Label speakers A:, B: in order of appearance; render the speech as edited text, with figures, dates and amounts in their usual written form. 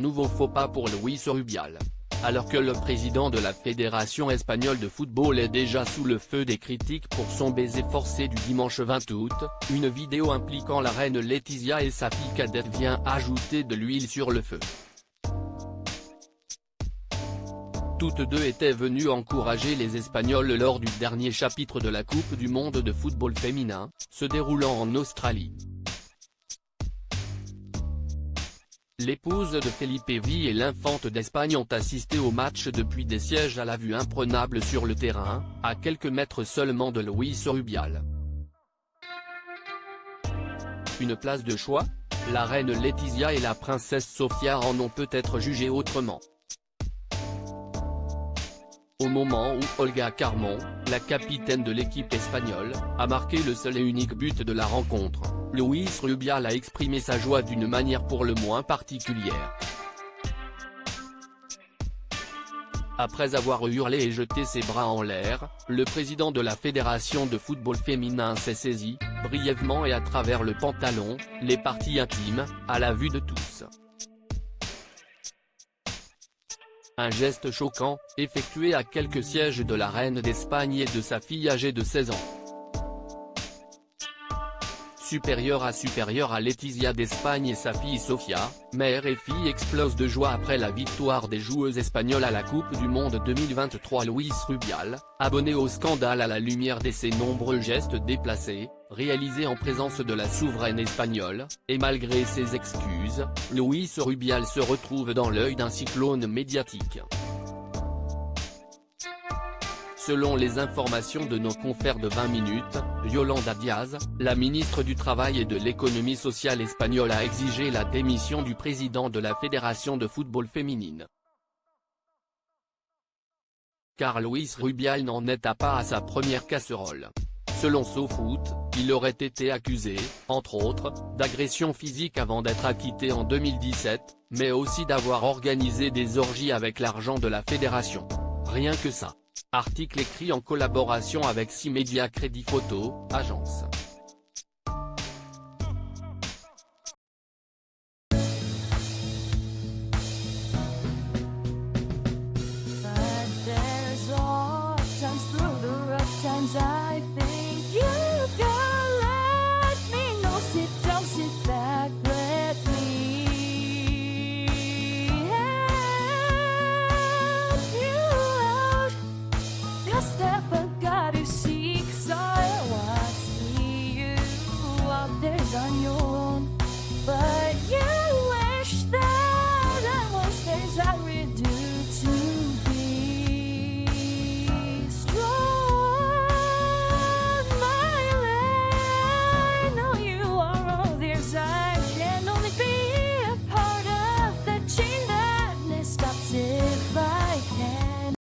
A: nouveau faux pas pour Luis Rubial. Alors que le président de la Fédération espagnole de football est déjà sous le feu des critiques pour son baiser forcé du dimanche 20 août, une vidéo impliquant la reine Letizia et sa fille cadette vient ajouter de l'huile sur le feu. Toutes deux étaient venues encourager les Espagnols lors du dernier chapitre de la Coupe du monde de football féminin, se déroulant en Australie. L'épouse de Felipe V et l'infante d'Espagne ont assisté au match depuis des sièges à la vue imprenable sur le terrain, à quelques mètres seulement de Luis Rubial. Une place de choix? La reine Letizia et la princesse Sofia en ont peut-être jugé autrement. Au moment où Olga Carmon, la capitaine de l'équipe espagnole, a marqué le seul et unique but de la rencontre, Luis Rubial a exprimé sa joie d'une manière pour le moins particulière. Après avoir hurlé et jeté ses bras en l'air, le président de la Fédération de football féminin s'est saisi, brièvement et à travers le pantalon, les parties intimes, à la vue de tous. Un geste choquant, effectué à quelques sièges de la reine d'Espagne et de sa fille âgée de 16 ans. Supérieure à Letizia d'Espagne et sa fille Sofia, mère et fille explosent de joie après la victoire des joueuses espagnoles à la Coupe du monde 2023. Luis Rubial, abonné au scandale à la lumière de ses nombreux gestes déplacés, réalisés en présence de la souveraine espagnole, et malgré ses excuses, Luis Rubial se retrouve dans l'œil d'un cyclone médiatique. Selon les informations de nos confrères de 20 minutes, Yolanda Díaz, la ministre du Travail et de l'Économie sociale espagnole a exigé la démission du président de la Fédération de football féminine. Car Luis Rubial n'en est pas à sa première casserole. Selon SoFoot, il aurait été accusé, entre autres, d'agression physique avant d'être acquitté en 2017, mais aussi d'avoir organisé des orgies avec l'argent de la fédération. Rien que ça. Article écrit en collaboration avec 6 Médias Crédit Photo, agence.